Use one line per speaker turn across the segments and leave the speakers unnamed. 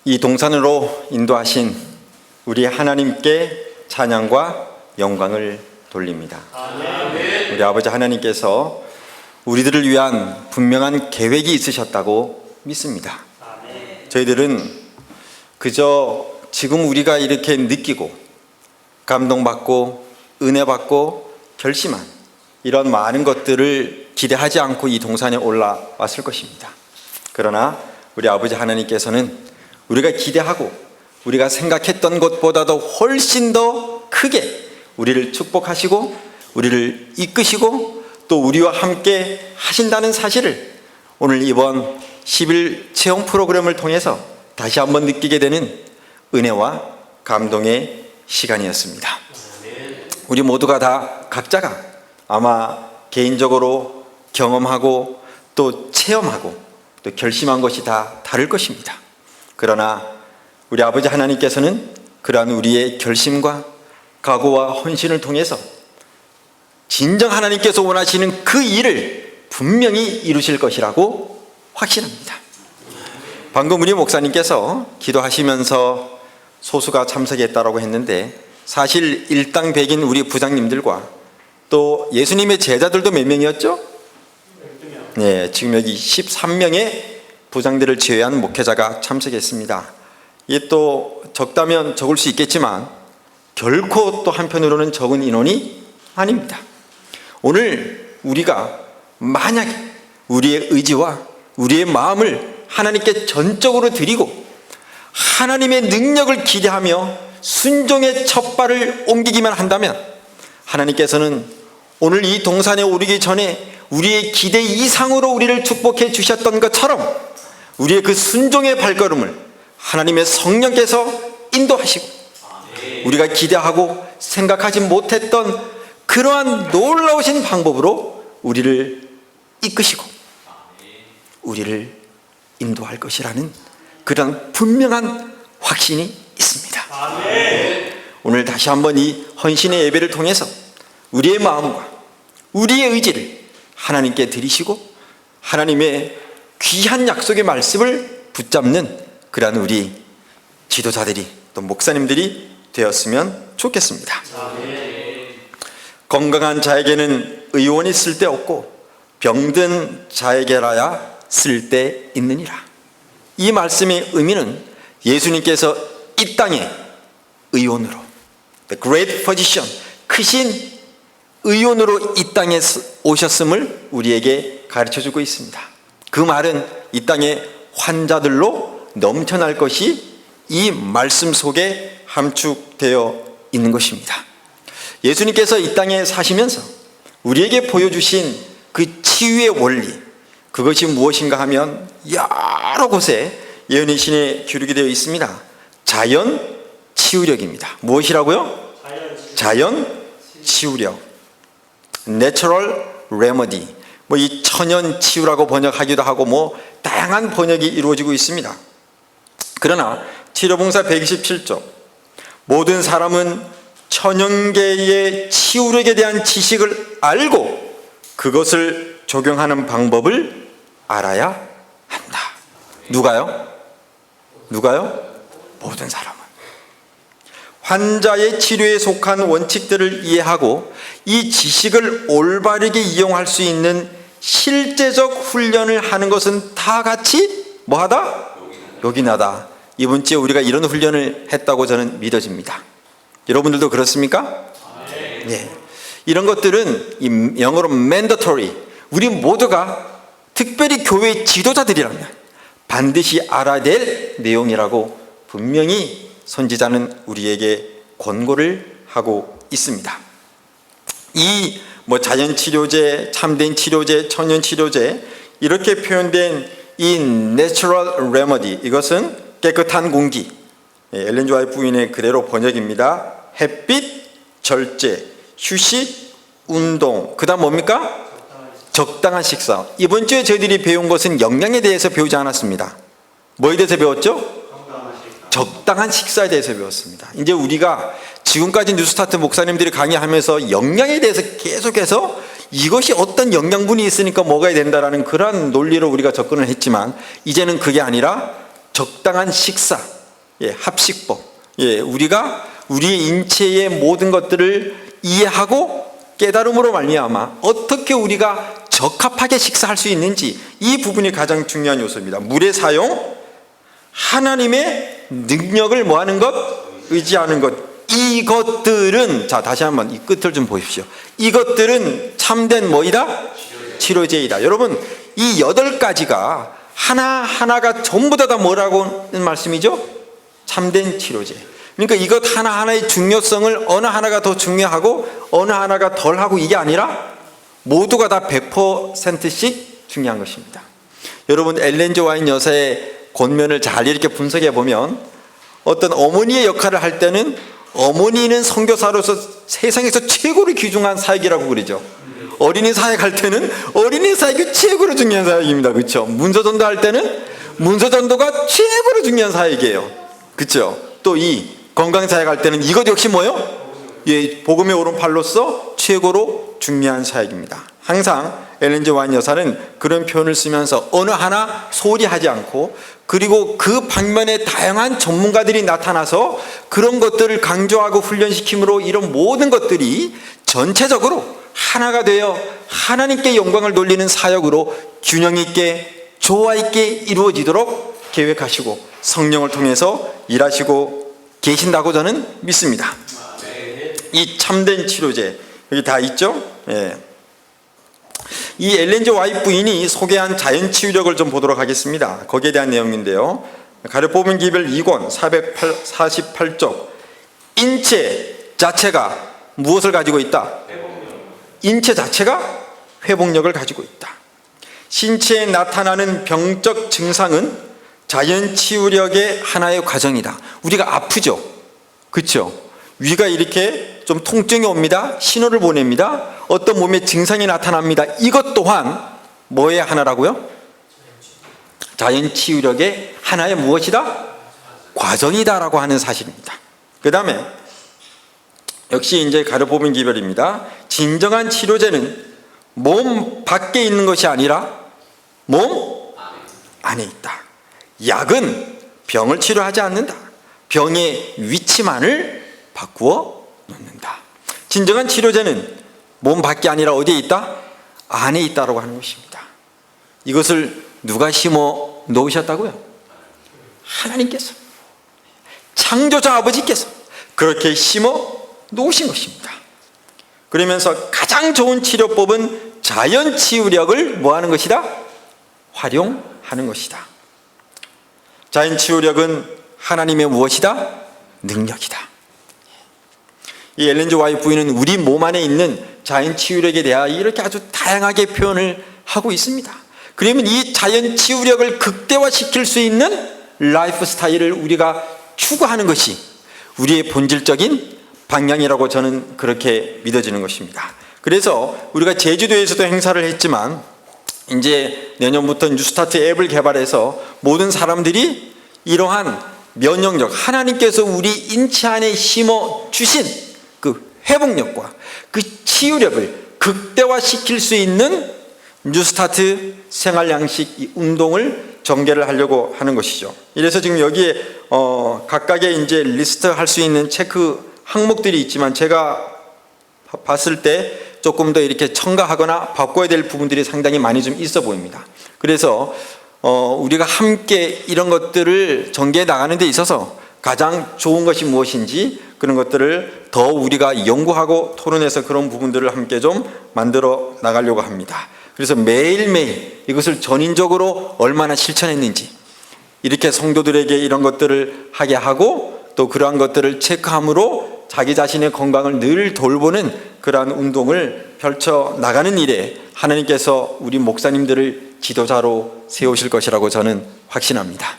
이 동산으로 인도하신 우리 하나님께 찬양과 영광을 돌립니다. 아멘. 우리 아버지 하나님께서 우리들을 위한 분명한 계획이 있으셨다고 믿습니다. 아멘. 저희들은 그저 지금 우리가 이렇게 느끼고 감동받고 은혜받고 결심한 이런 많은 것들을 기대하지 않고 이 동산에 올라왔을 것입니다. 그러나 우리 아버지 하나님께서는 우리가 기대하고 우리가 생각했던 것보다도 훨씬 더 크게 우리를 축복하시고 우리를 이끄시고 또 우리와 함께 하신다는 사실을 오늘 이번 10일 체험 프로그램을 통해서 다시 한번 느끼게 되는 은혜와 감동의 시간이었습니다. 우리 모두가 다 각자가 아마 개인적으로 경험하고 또 체험하고 또 결심한 것이 다 다를 것입니다. 그러나 우리 아버지 하나님께서는 그러한 우리의 결심과 각오와 헌신을 통해서 진정 하나님께서 원하시는 그 일을 분명히 이루실 것이라고 확신합니다. 방금 우리 목사님께서 기도하시면서 소수가 참석했다라고 했는데 사실 일당백인 우리 부장님들과 또 예수님의 제자들도 몇 명이었죠? 네, 지금 여기 13명의 부장들을 제외한 목회자가 참석했습니다. 이게 또 적다면 적을 수 있겠지만 결코 또 한편으로는 적은 인원이 아닙니다. 오늘 우리가 만약에 우리의 의지와 우리의 마음을 하나님께 전적으로 드리고 하나님의 능력을 기대하며 순종의 첫발을 옮기기만 한다면 하나님께서는 오늘 이 동산에 오르기 전에 우리의 기대 이상으로 우리를 축복해 주셨던 것처럼 우리의 그 순종의 발걸음을 하나님의 성령께서 인도하시고 우리가 기대하고 생각하지 못했던 그러한 놀라우신 방법으로 우리를 이끄시고 우리를 인도할 것이라는 그런 분명한 확신이 있습니다. 오늘 다시 한번 이 헌신의 예배를 통해서 우리의 마음과 우리의 의지를 하나님께 드리시고 하나님의 귀한 약속의 말씀을 붙잡는 그러한 우리 지도자들이 또 목사님들이 되었으면 좋겠습니다. 건강한 자에게는 의원이 쓸데없고 병든 자에게라야 쓸데있느니라. 이 말씀의 의미는 예수님께서 이 땅에 의원으로 The Great Physician, 크신 의원으로 이 땅에 오셨음을 우리에게 가르쳐주고 있습니다. 그 말은 이 땅에 환자들로 넘쳐날 것이 이 말씀 속에 함축되어 있는 것입니다. 예수님께서 이 땅에 사시면서 우리에게 보여주신 그 치유의 원리, 그것이 무엇인가 하면 여러 곳에 예언의 신에 기록이 되어 있습니다. 자연 치유력입니다. 무엇이라고요? 자연 치유력, Natural Remedy. 이 천연 치유라고 번역하기도 하고 다양한 번역이 이루어지고 있습니다. 그러나 치료봉사 127조, 모든 사람은 천연계의 치유력에 대한 지식을 알고 그것을 적용하는 방법을 알아야 한다. 누가요? 모든 사람은 환자의 치료에 속한 원칙들을 이해하고 이 지식을 올바르게 이용할 수 있는 실제적 훈련을 하는 것은 다 같이 뭐하다? 요긴하다. 이번 주에 우리가 이런 훈련을 했다고 저는 믿어집니다. 여러분들도 그렇습니까? 네. 이런 것들은 영어로 mandatory, 우리 모두가 특별히 교회 지도자들이라면 반드시 알아야 될 내용이라고 분명히 선지자는 우리에게 권고를 하고 있습니다. 이 자연치료제, 참된 치료제, 천연치료제 이렇게 표현된 이 Natural Remedy, 이것은 깨끗한 공기, 엘렌 지 화이트 부인의 그대로 번역입니다. 햇빛, 절제, 휴식, 운동, 그 다음 뭡니까? 적당한 식사. 이번 주에 저희들이 배운 것은 영양에 대해서 배우지 않았습니다. 뭐에 대해서 배웠죠? 적당한 식사에 대해서 배웠습니다. 이제 우리가 지금까지 뉴스타트 목사님들이 강의하면서 영양에 대해서 계속해서 이것이 어떤 영양분이 있으니까 먹어야 된다라는 그런 논리로 우리가 접근을 했지만 이제는 그게 아니라 적당한 식사, 합식법. 우리가 우리의 인체의 모든 것들을 이해하고 깨달음으로 말미암아 어떻게 우리가 적합하게 식사할 수 있는지, 이 부분이 가장 중요한 요소입니다. 물의 사용, 하나님의 능력을 뭐하는 것? 의지하는 것. 이것들은, 자 다시 한번 이 끝을 좀 보십시오. 이것들은 참된 뭐이다? 치료제이다. 여러분, 이 8가지가 하나하나가 전부 다 뭐라고 하는 말씀이죠? 참된 치료제. 그러니까 이것 하나하나의 중요성을 어느 하나가 더 중요하고 어느 하나가 덜하고 이게 아니라 모두가 다 100%씩 중요한 것입니다. 여러분, 엘렌 지 화이트 여사의 권면을 잘 이렇게 분석해 보면 어떤 어머니의 역할을 할 때는 어머니는 선교사로서 세상에서 최고로 귀중한 사역이라고 그러죠. 어린이 사역할 때는 어린이 사역이 최고로 중요한 사역입니다. 그렇죠? 문서전도 할 때는 문서전도가 최고로 중요한 사역이에요. 그렇죠? 또 이 건강 사역할 때는 이것 역시 뭐예요? 복음의 오른팔로서 최고로 중요한 사역입니다. 항상 엘렌 지 화이트 여사는 그런 표현을 쓰면서 어느 하나 소홀히 하지 않고, 그리고 그 방면에 다양한 전문가들이 나타나서 그런 것들을 강조하고 훈련시킴으로 이런 모든 것들이 전체적으로 하나가 되어 하나님께 영광을 돌리는 사역으로 균형 있게 조화 있게 이루어지도록 계획하시고 성령을 통해서 일하시고 계신다고 저는 믿습니다. 이 참된 치료제 여기 다 있죠? 이 엘렌 지 화이트 부인이 소개한 자연치유력을 좀 보도록 하겠습니다. 거기에 대한 내용인데요, 가려 뽑은 기별 2권 448쪽. 인체 자체가 무엇을 가지고 있다? 인체 자체가 회복력을 가지고 있다. 신체에 나타나는 병적 증상은 자연치유력의 하나의 과정이다. 우리가 아프죠? 그렇죠? 위가 이렇게 좀 통증이 옵니다. 신호를 보냅니다. 어떤 몸의 증상이 나타납니다. 이것 또한 뭐의 하나라고요? 자연치유력의 하나의 무엇이다? 과정이다라고 하는 사실입니다. 그 다음에 역시 이제 가려보면 기별입니다. 진정한 치료제는 몸 밖에 있는 것이 아니라 몸 안에 있다. 약은 병을 치료하지 않는다. 병의 위치만을 바꾸어 놓는다. 진정한 치료제는 몸 밖이 아니라 어디에 있다? 안에 있다라고 하는 것입니다. 이것을 누가 심어 놓으셨다고요? 하나님께서, 창조자 아버지께서 그렇게 심어 놓으신 것입니다. 그러면서 가장 좋은 치료법은 자연치유력을 뭐하는 것이다? 활용하는 것이다. 자연치유력은 하나님의 무엇이다? 능력이다. 이 엘렌 지 화이트 부인은 우리 몸 안에 있는 자연치유력에 대하여 이렇게 아주 다양하게 표현을 하고 있습니다. 그러면 이 자연치유력을 극대화시킬 수 있는 라이프 스타일을 우리가 추구하는 것이 우리의 본질적인 방향이라고 저는 그렇게 믿어지는 것입니다. 그래서 우리가 제주도에서도 행사를 했지만 이제 내년부터 뉴스타트 앱을 개발해서 모든 사람들이 이러한 면역력, 하나님께서 우리 인체 안에 심어 주신 그 회복력과 그 치유력을 극대화시킬 수 있는 뉴스타트 생활양식 이 운동을 전개를 하려고 하는 것이죠. 이래서 지금 여기에 각각의 이제 리스트 할 수 있는 체크 항목들이 있지만 제가 봤을 때 조금 더 이렇게 첨가하거나 바꿔야 될 부분들이 상당히 많이 좀 있어 보입니다. 그래서 우리가 함께 이런 것들을 전개해 나가는 데 있어서 가장 좋은 것이 무엇인지 그런 것들을 더 우리가 연구하고 토론해서 그런 부분들을 함께 좀 만들어 나가려고 합니다. 그래서 매일매일 이것을 전인적으로 얼마나 실천했는지 이렇게 성도들에게 이런 것들을 하게 하고 또 그러한 것들을 체크함으로 자기 자신의 건강을 늘 돌보는 그러한 운동을 펼쳐 나가는 일에 하나님께서 우리 목사님들을 지도자로 세우실 것이라고 저는 확신합니다.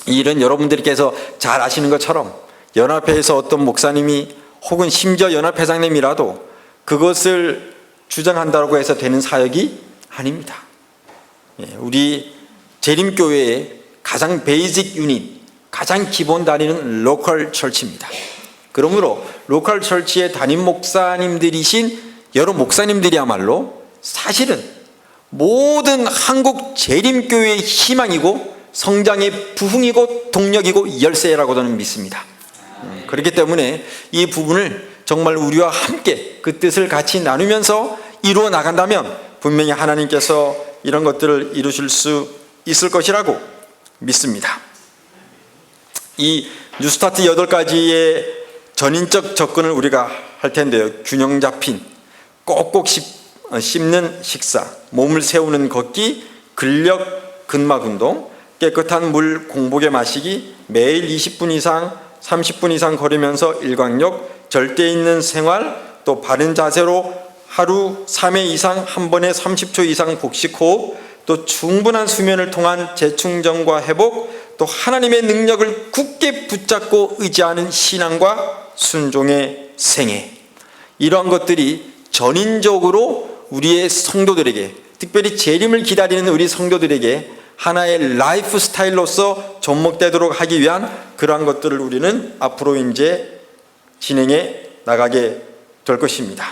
이 일은 여러분들께서 잘 아시는 것처럼 연합회에서 어떤 목사님이 혹은 심지어 연합회장님이라도 그것을 주장한다고 해서 되는 사역이 아닙니다. 우리 재림교회의 가장 베이직 유닛, 가장 기본 단위는 로컬 철치입니다. 그러므로 로컬 철치의 담임 목사님들이신 여러 목사님들이야말로 사실은 모든 한국 재림교회의 희망이고 성장의 부흥이고 동력이고 열쇠라고 저는 믿습니다. 그렇기 때문에 이 부분을 정말 우리와 함께 그 뜻을 같이 나누면서 이루어 나간다면 분명히 하나님께서 이런 것들을 이루실 수 있을 것이라고 믿습니다. 이 뉴스타트 8가지의 전인적 접근을 우리가 할 텐데요. 균형 잡힌 꼭꼭 씹는 식사, 몸을 세우는 걷기, 근력 근막 운동, 깨끗한 물 공복에 마시기, 매일 20분 이상 30분 이상 걸으면서 일광욕, 절대 있는 생활, 또 바른 자세로 하루 3회 이상 한 번에 30초 이상 복식 호흡, 또 충분한 수면을 통한 재충전과 회복, 또 하나님의 능력을 굳게 붙잡고 의지하는 신앙과 순종의 생애, 이러한 것들이 전인적으로 우리의 성도들에게, 특별히 재림을 기다리는 우리 성도들에게 하나의 라이프 스타일로서 접목되도록 하기 위한 그러한 것들을 우리는 앞으로 이제 진행해 나가게 될 것입니다.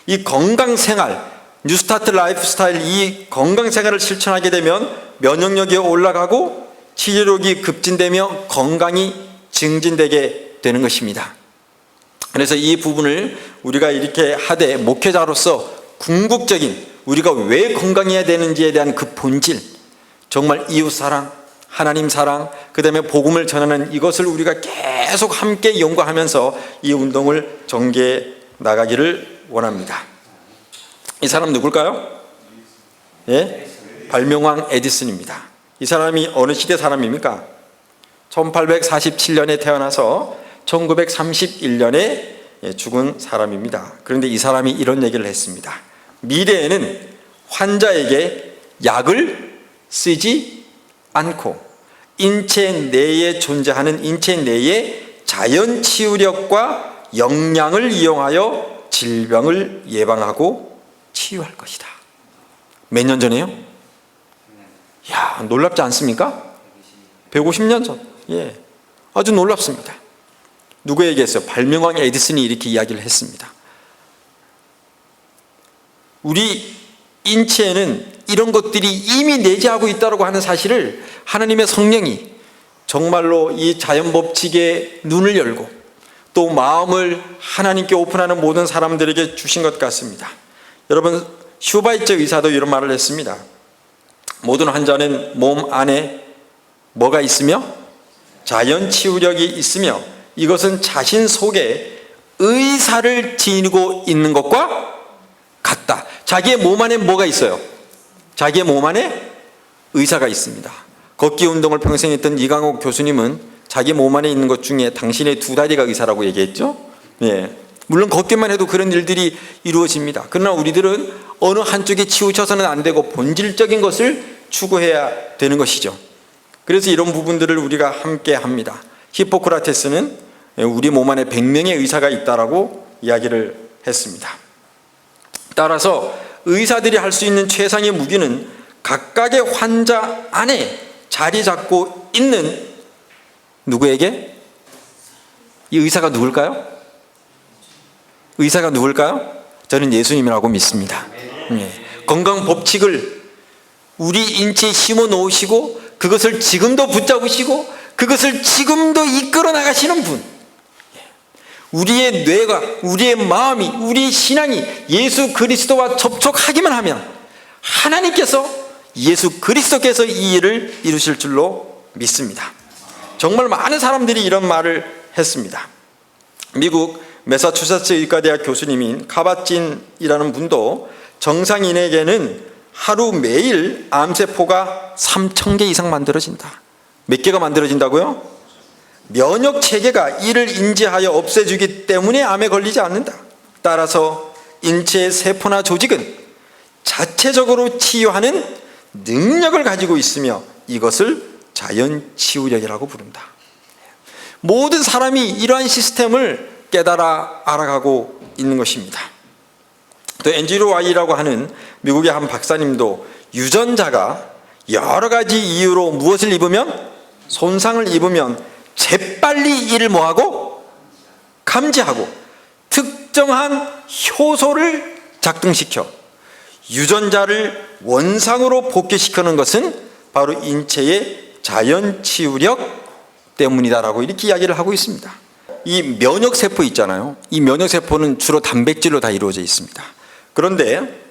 이 건강생활, 뉴스타트 라이프 스타일, 이 건강생활을 실천하게 되면 면역력이 올라가고 치료력이 급진되며 건강이 증진되게 되는 것입니다. 그래서 이 부분을 우리가 이렇게 하되 목회자로서 궁극적인 우리가 왜 건강해야 되는지에 대한 그 본질, 정말 이웃사랑, 하나님 사랑, 그 다음에 복음을 전하는 이것을 우리가 계속 함께 연구하면서 이 운동을 전개해 나가기를 원합니다. 이 사람 누굴까요? 예? 발명왕 에디슨입니다. 이 사람이 어느 시대 사람입니까? 1847년에 태어나서 1931년에 죽은 사람입니다. 그런데 이 사람이 이런 얘기를 했습니다. 미래에는 환자에게 약을 쓰지 않고 인체 내에 존재하는 인체 내의 자연 치유력과 영양을 이용하여 질병을 예방하고 치유할 것이다. 몇 년 전이에요? 이야, 놀랍지 않습니까? 150년 전. 예, 아주 놀랍습니다. 누구에게 했어요? 발명왕 에디슨이 이렇게 이야기를 했습니다. 우리 인체에는 이런 것들이 이미 내재하고 있다고 하는 사실을 하나님의 성령이 정말로 이 자연 법칙에 눈을 열고 또 마음을 하나님께 오픈하는 모든 사람들에게 주신 것 같습니다. 여러분, 슈바이처 의사도 이런 말을 했습니다. 모든 환자는 몸 안에 뭐가 있으며 자연 치유력이 있으며 이것은 자신 속에 의사를 지니고 있는 것과 같다. 자기의 몸 안에 뭐가 있어요? 자기의 몸 안에 의사가 있습니다. 걷기 운동을 평생 했던 이강옥 교수님은 자기 몸 안에 있는 것 중에 당신의 두 다리가 의사라고 얘기했죠. 예. 물론 걷기만 해도 그런 일들이 이루어집니다. 그러나 우리들은 어느 한쪽에 치우쳐서는 안 되고 본질적인 것을 추구해야 되는 것이죠. 그래서 이런 부분들을 우리가 함께 합니다. 히포크라테스는 우리 몸 안에 100명의 의사가 있다라고 이야기를 했습니다. 따라서 의사들이 할 수 있는 최상의 무기는 각각의 환자 안에 자리 잡고 있는 누구에게? 이 의사가 누굴까요? 의사가 누굴까요? 저는 예수님이라고 믿습니다. 건강 법칙을 우리 인체에 심어 놓으시고 그것을 지금도 붙잡으시고 그것을 지금도 이끌어 나가시는 분, 우리의 뇌가, 우리의 마음이, 우리의 신앙이 예수 그리스도와 접촉하기만 하면 하나님께서, 예수 그리스도께서 이 일을 이루실 줄로 믿습니다. 정말 많은 사람들이 이런 말을 했습니다. 미국 매사추세츠 의과대학 교수님인 카바찐이라는 분도 정상인에게는 하루 매일 암세포가 3,000개 이상 만들어진다. 몇 개가 만들어진다고요? 면역 체계가 이를 인지하여 없애주기 때문에 암에 걸리지 않는다. 따라서 인체의 세포나 조직은 자체적으로 치유하는 능력을 가지고 있으며 이것을 자연치유력이라고 부른다. 모든 사람이 이러한 시스템을 깨달아 알아가고 있는 것입니다. 또 앤드류 와이라고 하는 미국의 한 박사님도 유전자가 여러 가지 이유로 무엇을 입으면, 손상을 입으면 재빨리 이를 뭐하고? 감지하고 특정한 효소를 작동시켜 유전자를 원상으로 복귀시키는 것은 바로 인체의 자연 치유력 때문이다라고 이렇게 이야기를 하고 있습니다. 이 면역세포 있잖아요. 이 면역세포는 주로 단백질로 다 이루어져 있습니다. 그런데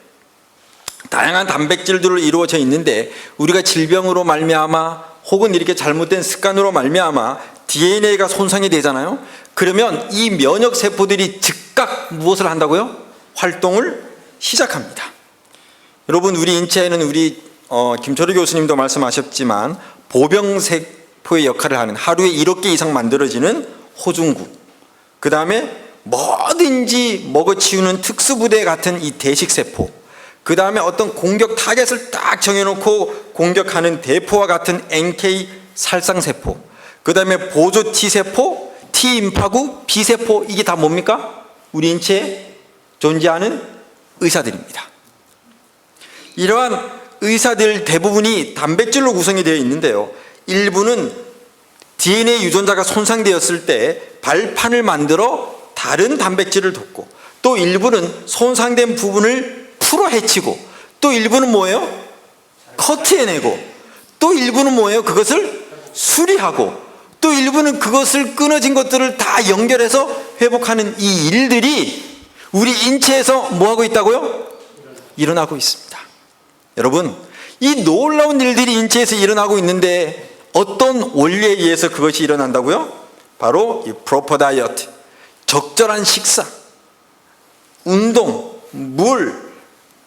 다양한 단백질들로 이루어져 있는데 우리가 질병으로 말미암아 혹은 이렇게 잘못된 습관으로 말미암아 DNA가 손상이 되잖아요. 그러면 이 면역세포들이 즉각 무엇을 한다고요? 활동을 시작합니다. 여러분, 우리 인체에는 우리 김철우 교수님도 말씀하셨지만 보병세포의 역할을 하는 하루에 1억 개 이상 만들어지는 호중구, 그 다음에 뭐든지 먹어치우는 특수부대 같은 이 대식세포, 그 다음에 어떤 공격 타겟을 딱 정해놓고 공격하는 대포와 같은 NK 살상세포, 그 다음에 보조 T세포, T임파구, B세포, 이게 다 뭡니까? 우리 인체에 존재하는 의사들입니다. 이러한 의사들 대부분이 단백질로 구성이 되어 있는데요, 일부는 DNA 유전자가 손상되었을 때 발판을 만들어 다른 단백질을 돋고, 또 일부는 손상된 부분을 풀어 헤치고, 또 일부는 뭐예요? 커트해내고, 또 일부는 뭐예요? 그것을 수리하고, 또 일부는 그것을 끊어진 것들을 다 연결해서 회복하는 이 일들이 우리 인체에서 뭐하고 있다고요? 일어나고 있습니다. 여러분, 이 놀라운 일들이 인체에서 일어나고 있는데 어떤 원리에 의해서 그것이 일어난다고요? 바로 이 프로퍼 다이어트, 적절한 식사, 운동, 물,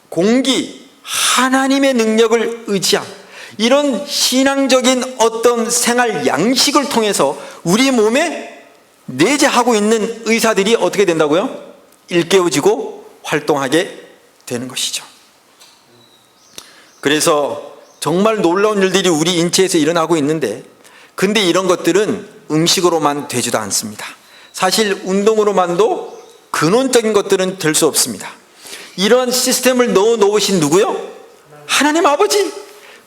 공기, 하나님의 능력을 의지함, 이런 신앙적인 어떤 생활 양식을 통해서 우리 몸에 내재하고 있는 의사들이 어떻게 된다고요? 일깨워지고 활동하게 되는 것이죠. 그래서 정말 놀라운 일들이 우리 인체에서 일어나고 있는데, 근데 이런 것들은 음식으로만 되지도 않습니다. 사실 운동으로만도 근원적인 것들은 될 수 없습니다. 이러한 시스템을 넣어 놓으신 누구요? 하나님 아버지.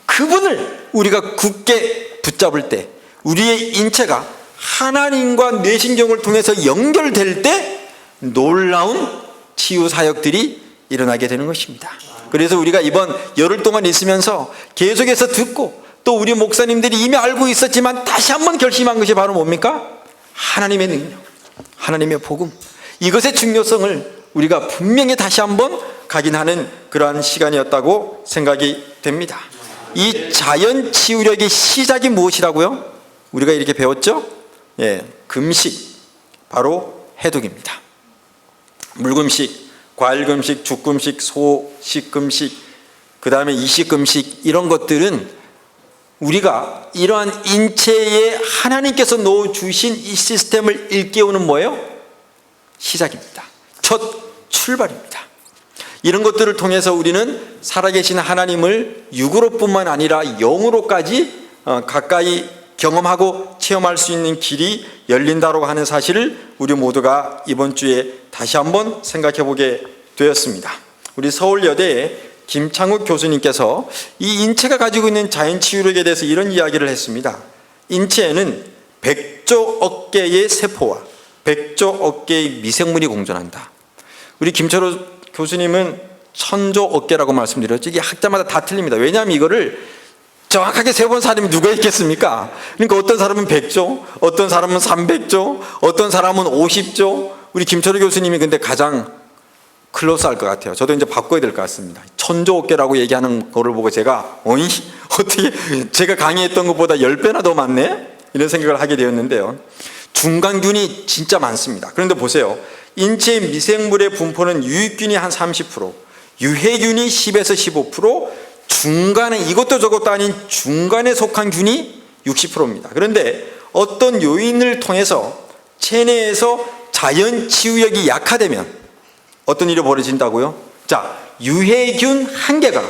그분을 우리가 굳게 붙잡을 때 우리의 인체가 하나님과 뇌신경을 통해서 연결될 때 놀라운 치유 사역들이 일어나게 되는 것입니다. 그래서 우리가 이번 열흘 동안 있으면서 계속해서 듣고, 또 우리 목사님들이 이미 알고 있었지만 다시 한번 결심한 것이 바로 뭡니까? 하나님의 능력, 하나님의 복음, 이것의 중요성을 우리가 분명히 다시 한번 각인하는 그러한 시간이었다고 생각이 됩니다. 이 자연 치유력의 시작이 무엇이라고요? 우리가 이렇게 배웠죠? 금식, 바로 해독입니다. 물금식, 과일금식, 죽금식, 소식금식, 그 다음에 이식금식, 이런 것들은 우리가 이러한 인체에 하나님께서 넣어주신 이 시스템을 일깨우는 뭐예요? 시작입니다. 첫 출발입니다. 이런 것들을 통해서 우리는 살아계신 하나님을 육으로뿐만 아니라 영으로까지 가까이 경험하고 체험할 수 있는 길이 열린다고 하는 사실을 우리 모두가 이번 주에 다시 한번 생각해 보게 되었습니다. 우리 서울여대의 김창욱 교수님께서 이 인체가 가지고 있는 자연치유력에 대해서 이런 이야기를 했습니다. 인체에는 100조 개의 세포와 100조 개의 미생물이 공존한다. 우리 김철호 교수님은 1000조 개라고 말씀드렸죠. 이게 학자마다 다 틀립니다. 왜냐하면 이거를 정확하게 세본 사람이 누가 있겠습니까? 그러니까 어떤 사람은 100조, 어떤 사람은 300조, 어떤 사람은 50조. 우리 김철우 교수님이 근데 가장 클로스할 것 같아요. 저도 이제 바꿔야 될 것 같습니다. 1000조 개라고 얘기하는 거를 보고 제가 어떻게 제가 강의했던 것보다 10배나 더 많네? 이런 생각을 하게 되었는데요. 중간균이 진짜 많습니다. 그런데 보세요. 인체의 미생물의 분포는 유익균이 한 30%, 유해균이 10에서 15%, 중간에, 이것도 저것도 아닌 중간에 속한 균이 60%입니다. 그런데 어떤 요인을 통해서 체내에서 자연 치유력이 약화되면 어떤 일이 벌어진다고요? 자, 유해균 한 개가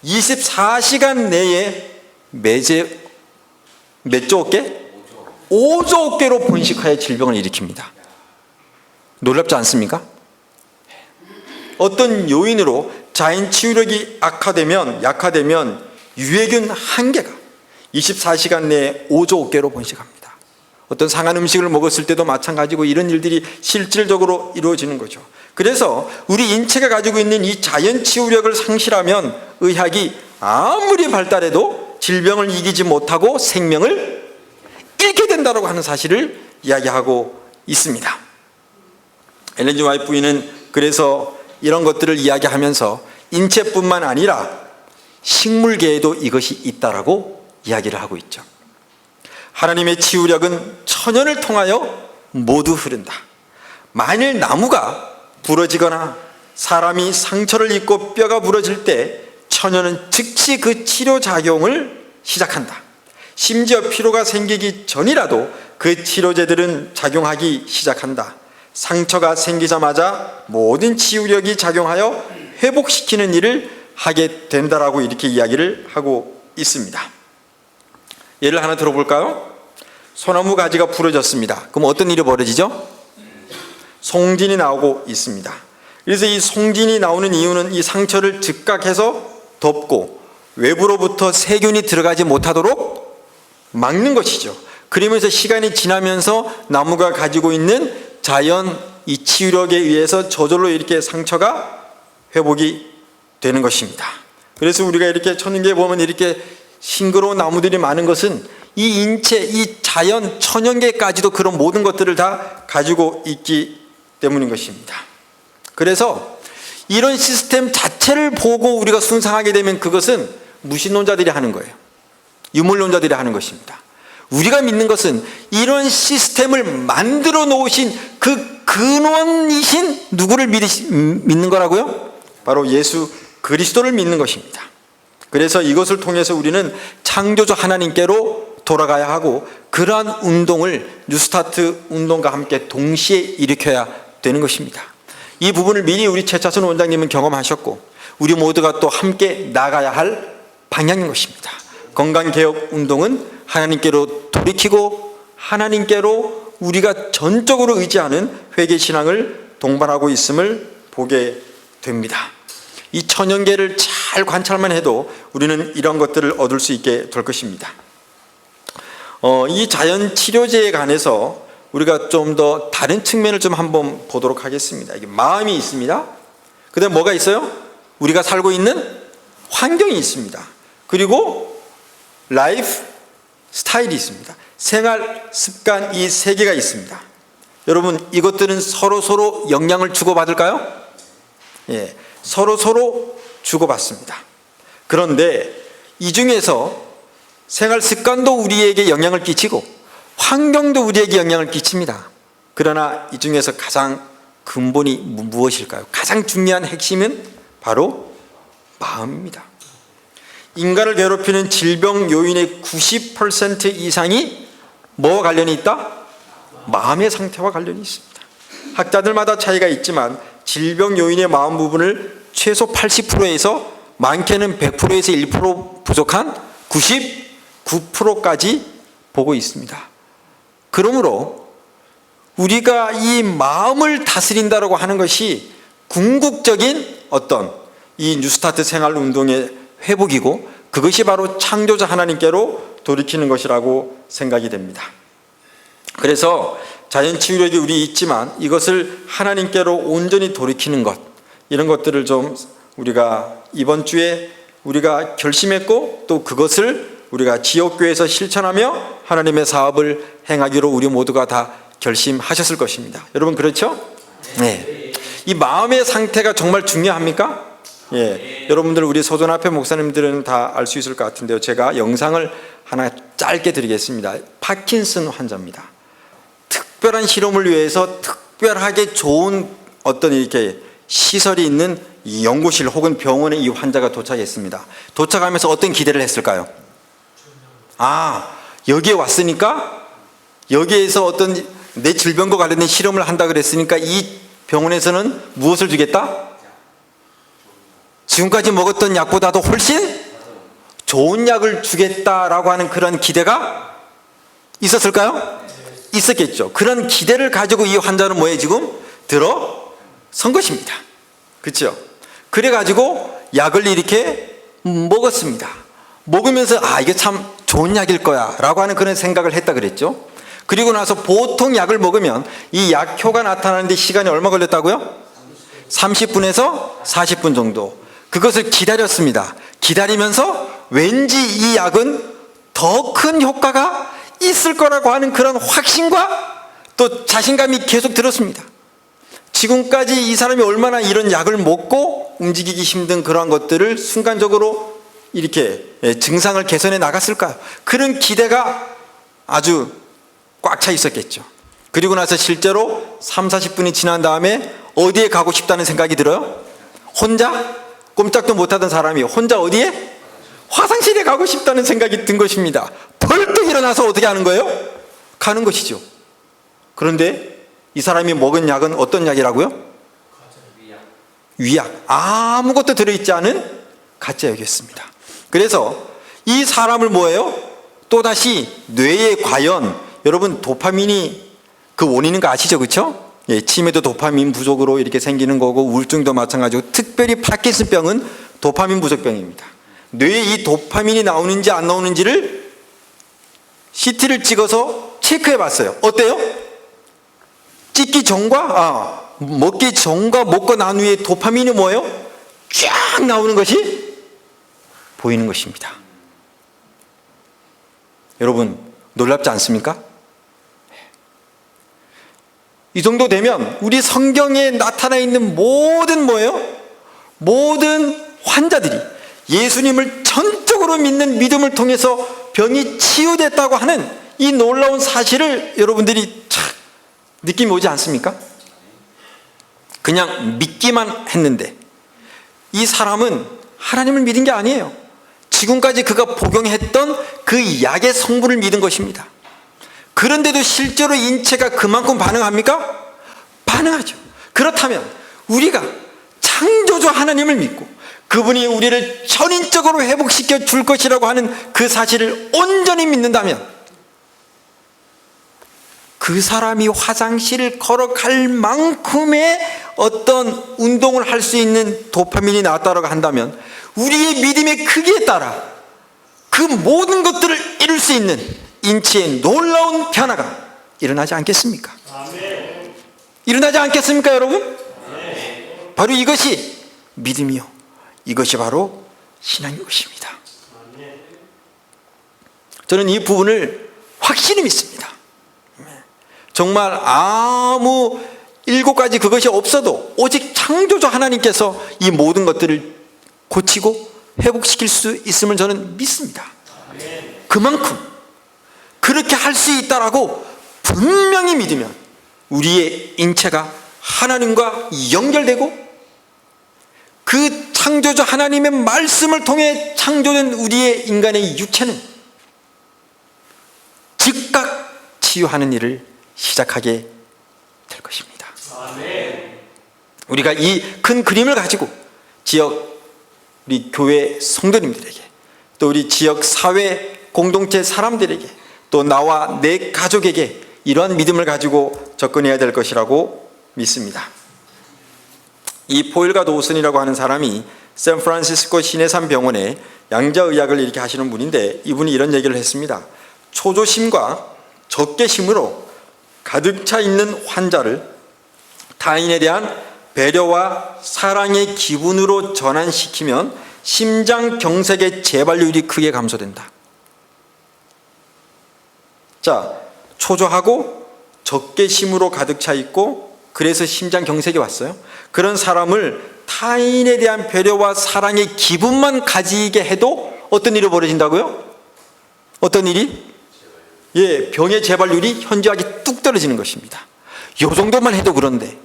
24시간 내에 몇 조 개? 5조 개로 번식하여 질병을 일으킵니다. 놀랍지 않습니까? 어떤 요인으로 자연 치유력이 약화되면 유해균 한 개가 24시간 내에 5조 개로 번식합니다. 어떤 상한 음식을 먹었을 때도 마찬가지고 이런 일들이 실질적으로 이루어지는 거죠. 그래서 우리 인체가 가지고 있는 이 자연 치유력을 상실하면 의학이 아무리 발달해도 질병을 이기지 못하고 생명을 잃게 된다고 하는 사실을 이야기하고 있습니다. 엘렌 G. 화이트 부인은 그래서 이런 것들을 이야기하면서 인체뿐만 아니라 식물계에도 이것이 있다라고 이야기를 하고 있죠. 하나님의 치유력은 천연을 통하여 모두 흐른다. 만일 나무가 부러지거나 사람이 상처를 입고 뼈가 부러질 때 천연은 즉시 그 치료작용을 시작한다. 심지어 피로가 생기기 전이라도 그 치료제들은 작용하기 시작한다. 상처가 생기자마자 모든 치유력이 작용하여 회복시키는 일을 하게 된다라고 이렇게 이야기를 하고 있습니다. 예를 하나 들어볼까요? 소나무 가지가 부러졌습니다. 그럼 어떤 일이 벌어지죠? 송진이 나오고 있습니다. 그래서 이 송진이 나오는 이유는 이 상처를 즉각해서 덮고 외부로부터 세균이 들어가지 못하도록 막는 것이죠. 그러면서 시간이 지나면서 나무가 가지고 있는 자연 이 치유력에 의해서 저절로 이렇게 상처가 회복이 되는 것입니다. 그래서 우리가 이렇게 천연계에 보면 이렇게 싱그러운 나무들이 많은 것은 이 인체, 이 자연, 천연계까지도 그런 모든 것들을 다 가지고 있기 때문인 것입니다. 그래서 이런 시스템 자체를 보고 우리가 순상하게 되면 그것은 무신론자들이 하는 거예요. 유물론자들이 하는 것입니다. 우리가 믿는 것은 이런 시스템을 만들어 놓으신 그 근원이신 누구를 믿는 거라고요? 바로 예수 그리스도를 믿는 것입니다. 그래서 이것을 통해서 우리는 창조주 하나님께로 돌아가야 하고 그러한 운동을 뉴스타트 운동과 함께 동시에 일으켜야 되는 것입니다. 이 부분을 미리 우리 최차순 원장님은 경험하셨고 우리 모두가 또 함께 나가야 할 방향인 것입니다. 건강개혁 운동은 하나님께로 돌이키고 하나님께로 우리가 전적으로 의지하는 회개신앙을 동반하고 있음을 보게 됩니다. 이 천연계를 잘 관찰만 해도 우리는 이런 것들을 얻을 수 있게 될 것입니다. 이 자연치료제에 관해서 우리가 좀 더 다른 측면을 좀 한번 보도록 하겠습니다. 이게 마음이 있습니다. 그 다음에 뭐가 있어요? 우리가 살고 있는 환경이 있습니다. 그리고 라이프 스타일이 있습니다. 생활 습관 이 세 개가 있습니다. 여러분 이것들은 서로 영향을 주고받을까요? 예, 서로 주고받습니다. 그런데 이 중에서 생활 습관도 우리에게 영향을 끼치고 환경도 우리에게 영향을 끼칩니다. 그러나 이 중에서 가장 근본이 무엇일까요? 가장 중요한 핵심은 바로 마음입니다. 인간을 괴롭히는 질병 요인의 90% 이상이 뭐와 관련이 있다? 마음의 상태와 관련이 있습니다. 학자들마다 차이가 있지만 질병 요인의 마음 부분을 최소 80%에서 많게는 100%에서 1% 부족한 99%까지 보고 있습니다. 그러므로 우리가 이 마음을 다스린다고 하는 것이 궁극적인 어떤 이 뉴스타트 생활 운동의 회복이고 그것이 바로 창조자 하나님께로 돌이키는 것이라고 생각이 됩니다. 그래서 자연치유력이 우리 있지만 이것을 하나님께로 온전히 돌이키는 것 이런 것들을 좀 우리가 이번 주에 우리가 결심했고 또 그것을 우리가 지역교회에서 실천하며 하나님의 사업을 행하기로 우리 모두가 다 결심하셨을 것입니다. 여러분 그렇죠? 네. 이 마음의 상태가 정말 중요합니까? 예. 여러분들 우리 소전앞에 목사님들은 다 알 수 있을 것 같은데요. 제가 영상을 하나 짧게 드리겠습니다. 파킨슨 환자입니다. 특별한 실험을 위해서 특별하게 좋은 어떤 이렇게 시설이 있는 이 연구실 혹은 병원에 이 환자가 도착했습니다. 도착하면서 어떤 기대를 했을까요? 여기에 왔으니까 여기에서 어떤 내 질병과 관련된 실험을 한다 그랬으니까 이 병원에서는 무엇을 주겠다? 지금까지 먹었던 약보다도 훨씬 좋은 약을 주겠다라고 하는 그런 기대가 있었을까요? 있었겠죠. 그런 기대를 가지고 이 환자는 뭐에 지금 들어선 것입니다. 그렇죠? 그래가지고 약을 이렇게 먹었습니다. 먹으면서 이게 참 좋은 약일 거야 라고 하는 그런 생각을 했다 그랬죠. 그리고 나서 보통 약을 먹으면 이 약효가 나타나는데 시간이 얼마 걸렸다고요? 30분에서 40분 정도. 그것을 기다렸습니다. 기다리면서 왠지 이 약은 더 큰 효과가 있을 거라고 하는 그런 확신과 또 자신감이 계속 들었습니다. 지금까지 이 사람이 얼마나 이런 약을 먹고 움직이기 힘든 그러한 것들을 순간적으로 이렇게 증상을 개선해 나갔을까요? 그런 기대가 아주 꽉 차 있었겠죠. 그리고 나서 실제로 30-40분이 지난 다음에 어디에 가고 싶다는 생각이 들어요? 혼자? 꼼짝도 못하던 사람이 혼자 어디에? 화장실에 가고 싶다는 생각이 든 것입니다. 벌떡 일어나서 어떻게 하는 거예요? 가는 것이죠. 그런데 이 사람이 먹은 약은 어떤 약이라고요? 위약. 아무것도 들어있지 않은 가짜약이었습니다. 그래서 이 사람을 뭐예요? 또다시 뇌에 과연, 여러분 도파민이 그 원인인 거 아시죠? 그렇죠? 예, 치매도 도파민 부족으로 이렇게 생기는 거고 우울증도 마찬가지고 특별히 파킨슨병은 도파민 부족병입니다. 뇌에 이 도파민이 나오는지 안 나오는지를 CT를 찍어서 체크해 봤어요. 어때요? 먹기 전과 먹고 난 후에 도파민이 뭐예요? 쫙 나오는 것이 보이는 것입니다. 여러분 놀랍지 않습니까? 이 정도 되면 우리 성경에 나타나 있는 모든 뭐예요? 모든 환자들이 예수님을 전적으로 믿는 믿음을 통해서 병이 치유됐다고 하는 이 놀라운 사실을 여러분들이 참 느낌이 오지 않습니까? 그냥 믿기만 했는데 이 사람은 하나님을 믿은 게 아니에요. 지금까지 그가 복용했던 그 약의 성분을 믿은 것입니다. 그런데도 실제로 인체가 그만큼 반응합니까? 반응하죠. 그렇다면 우리가 창조주 하나님을 믿고 그분이 우리를 전인적으로 회복시켜 줄 것이라고 하는 그 사실을 온전히 믿는다면 그 사람이 화장실을 걸어갈 만큼의 어떤 운동을 할 수 있는 도파민이 나왔다고 한다면 우리의 믿음의 크기에 따라 그 모든 것들을 이룰 수 있는 인체의 놀라운 변화가 일어나지 않겠습니까? 아멘. 일어나지 않겠습니까, 여러분? 아멘. 바로 이것이 믿음이요. 이것이 바로 신앙인 것입니다. 아멘. 저는 이 부분을 확실히 믿습니다. 정말 아무 7가지 그것이 없어도 오직 창조주 하나님께서 이 모든 것들을 고치고 회복시킬 수 있음을 저는 믿습니다. 아멘. 그만큼 그렇게 할 수 있다라고 분명히 믿으면 우리의 인체가 하나님과 연결되고 그 창조주 하나님의 말씀을 통해 창조된 우리의 인간의 육체는 즉각 치유하는 일을 시작하게 될 것입니다. 아멘. 우리가 이 큰 그림을 가지고 지역 우리 교회 성도님들에게 또 우리 지역 사회 공동체 사람들에게 또 나와 내 가족에게 이러한 믿음을 가지고 접근해야 될 것이라고 믿습니다. 이 포일가 도슨이라고 하는 사람이 샌프란시스코 시내산 병원에 양자의학을 이렇게 하시는 분인데 이분이 이런 얘기를 했습니다. 초조심과 적개심으로 가득 차 있는 환자를 타인에 대한 배려와 사랑의 기분으로 전환시키면 심장경색의 재발률이 크게 감소된다. 자, 초조하고 적개심으로 가득 차 있고 그래서 심장경색이 왔어요. 그런 사람을 타인에 대한 배려와 사랑의 기분만 가지게 해도 어떤 일이 벌어진다고요? 어떤 일이? 예, 병의 재발률이 현저하게 뚝 떨어지는 것입니다. 요 정도만 해도 그런데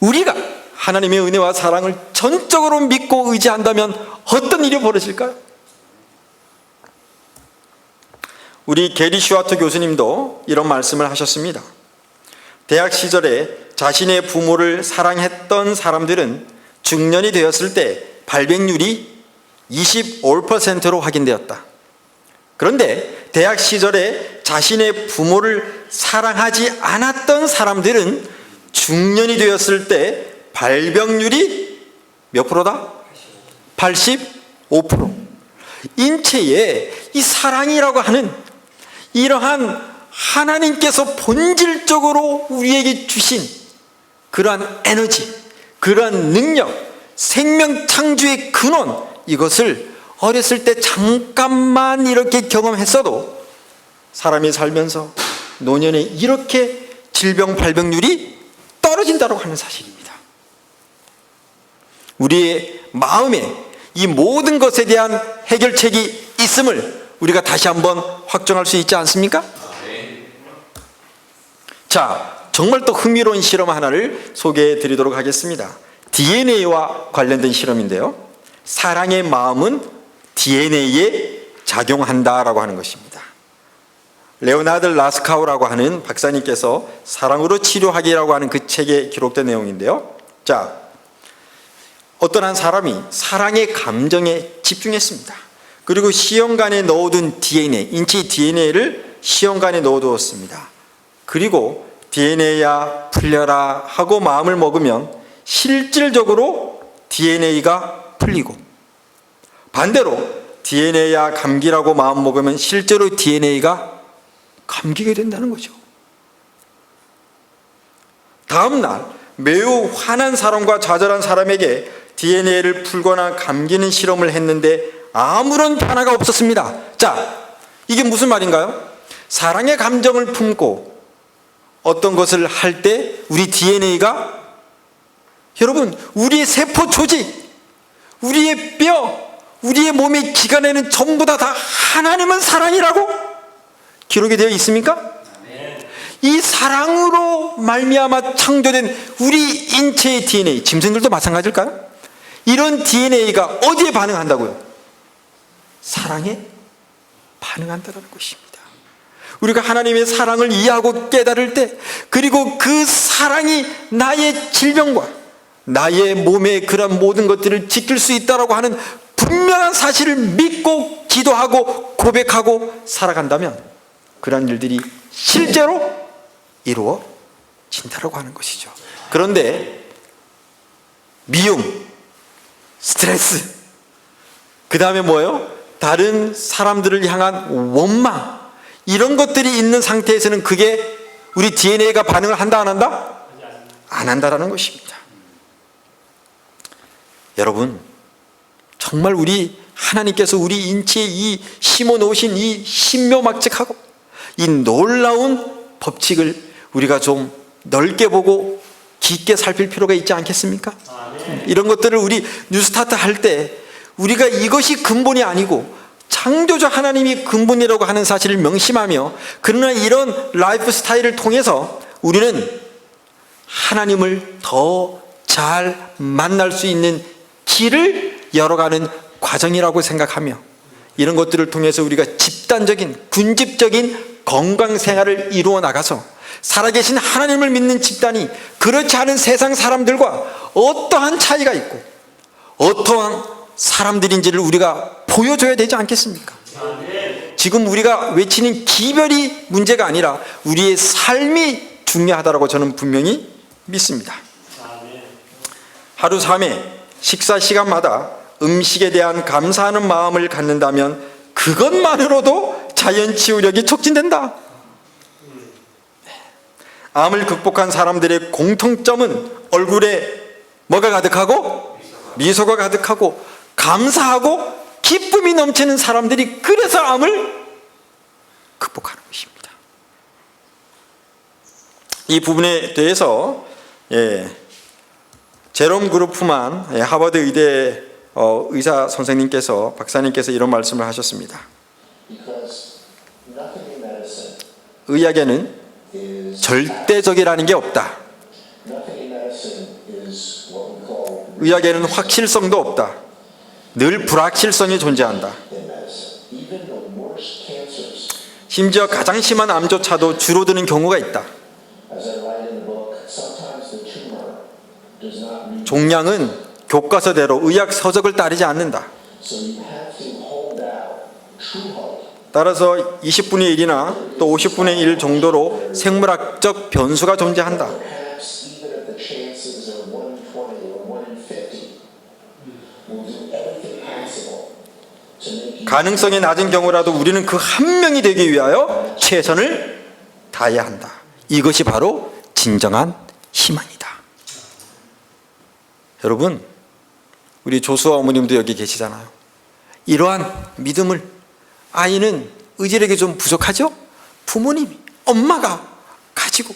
우리가 하나님의 은혜와 사랑을 전적으로 믿고 의지한다면 어떤 일이 벌어질까요? 우리 게리 슈와트 교수님도 이런 말씀을 하셨습니다. 대학 시절에 자신의 부모를 사랑했던 사람들은 중년이 되었을 때 발병률이 25%로 확인되었다. 그런데 대학 시절에 자신의 부모를 사랑하지 않았던 사람들은 중년이 되었을 때 발병률이 몇 프로다? 85%. 인체에 이 사랑이라고 하는 이러한 하나님께서 본질적으로 우리에게 주신 그러한 에너지, 그러한 능력, 생명 창조의 근원, 이것을 어렸을 때 잠깐만 이렇게 경험했어도 사람이 살면서 노년에 이렇게 질병 발병률이 떨어진다고 하는 사실입니다. 우리의 마음에 이 모든 것에 대한 해결책이 있음을 우리가 다시 한번 확정할 수 있지 않습니까? 자, 정말 또 흥미로운 실험 하나를 소개해 드리도록 하겠습니다. DNA와 관련된 실험인데요. 사랑의 마음은 DNA에 작용한다라고 하는 것입니다. 레오나드 라스카우라고 하는 박사님께서 사랑으로 치료하기라고 하는 그 책에 기록된 내용인데요. 자, 어떤 한 사람이 사랑의 감정에 집중했습니다. 그리고 시험관에 넣어둔 DNA, 인체 DNA를 시험관에 넣어두었습니다. 그리고 DNA야 풀려라 하고 마음을 먹으면 실질적으로 DNA가 풀리고, 반대로 DNA야 감기라고 마음 먹으면 실제로 DNA가 감기게 된다는 거죠. 다음날 매우 화난 사람과 좌절한 사람에게 DNA를 풀거나 감기는 실험을 했는데 아무런 변화가 없었습니다. 자, 이게 무슨 말인가요? 사랑의 감정을 품고 어떤 것을 할 때 우리 DNA가, 여러분, 우리의 세포 조직, 우리의 뼈, 우리의 몸의 기관에는 전부 다 하나님은 사랑이라고 기록이 되어 있습니까? 이 사랑으로 말미암아 창조된 우리 인체의 DNA, 짐승들도 마찬가지일까요? 이런 DNA가 어디에 반응한다고요? 사랑에 반응한다는 것입니다. 우리가 하나님의 사랑을 이해하고 깨달을 때, 그리고 그 사랑이 나의 질병과 나의 몸의 그런 모든 것들을 지킬 수 있다고 하는 분명한 사실을 믿고 기도하고 고백하고 살아간다면 그런 일들이 실제로 이루어진다고 하는 것이죠. 그런데 미움, 스트레스, 그 다음에 뭐예요? 다른 사람들을 향한 원망, 이런 것들이 있는 상태에서는 그게 우리 DNA가 반응을 한다 안 한다? 안 한다라는 것입니다. 여러분, 정말 우리 하나님께서 우리 인체에 이 심어 놓으신 이 신묘막측하고 이 놀라운 법칙을 우리가 좀 넓게 보고 깊게 살필 필요가 있지 않겠습니까? 이런 것들을 우리 뉴스타트 할 때 우리가 이것이 근본이 아니고 창조주 하나님이 근본이라고 하는 사실을 명심하며, 그러나 이런 라이프 스타일을 통해서 우리는 하나님을 더 잘 만날 수 있는 길을 열어가는 과정이라고 생각하며, 이런 것들을 통해서 우리가 집단적인 군집적인 건강 생활을 이루어 나가서 살아계신 하나님을 믿는 집단이 그렇지 않은 세상 사람들과 어떠한 차이가 있고 어떠한 사람들인지를 우리가 보여줘야 되지 않겠습니까? 지금 우리가 외치는 기별이 문제가 아니라 우리의 삶이 중요하다고 저는 분명히 믿습니다. 하루 3회 식사 시간마다 음식에 대한 감사하는 마음을 갖는다면 그것만으로도 자연 치유력이 촉진된다. 암을 극복한 사람들의 공통점은 얼굴에 뭐가 가득하고 미소가 가득하고 감사하고 기쁨이 넘치는 사람들이 그래서 암을 극복하는 것입니다. 이 부분에 대해서 제롬 그루프만 하버드 의대 의사 선생님께서, 박사님께서 이런 말씀을 하셨습니다. 의학에는 절대적이라는 게 없다. 의학에는 확실성도 없다. 늘 불확실성이 존재한다. 심지어 가장 심한 암조차도 줄어드는 경우가 있다. 종양은 교과서대로 의학 서적을 따르지 않는다. 따라서 20분의 1이나 또 50분의 1 정도로 생물학적 변수가 존재한다. 가능성이 낮은 경우라도 우리는 그 한 명이 되기 위하여 최선을 다해야 한다. 이것이 바로 진정한 희망이다. 여러분, 우리 조수아 어머님도 여기 계시잖아요. 이러한 믿음을 아이는 의지력이 좀 부족하죠? 부모님이, 엄마가 가지고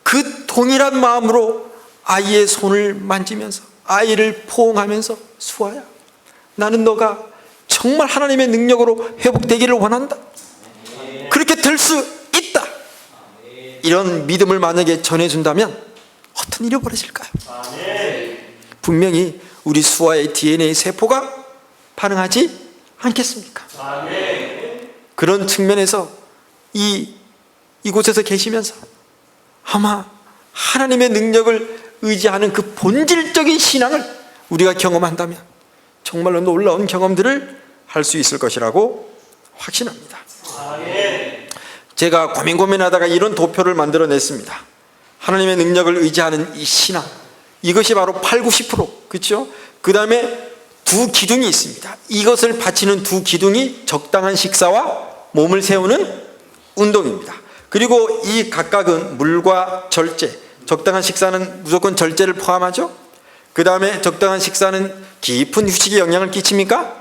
그 동일한 마음으로 아이의 손을 만지면서 아이를 포옹하면서 수아야, 나는 너가 정말 하나님의 능력으로 회복되기를 원한다. 그렇게 될 수 있다. 이런 믿음을 만약에 전해준다면 어떤 일이 벌어질까요? 분명히 우리 수아의 DNA 세포가 반응하지 않겠습니까? 그런 측면에서 이곳에서 계시면서 아마 하나님의 능력을 의지하는 그 본질적인 신앙을 우리가 경험한다면 정말로 놀라운 경험들을 할 수 있을 것이라고 확신합니다. 제가 고민하다가 이런 도표를 만들어냈습니다. 하나님의 능력을 의지하는 이 신앙, 이것이 바로 8, 90%, 그렇죠? 그 다음에 두 기둥이 있습니다. 이것을 바치는 두 기둥이 적당한 식사와 몸을 세우는 운동입니다. 그리고 이 각각은 물과 절제, 적당한 식사는 무조건 절제를 포함하죠. 그 다음에 적당한 식사는 깊은 휴식에 영향을 끼칩니까?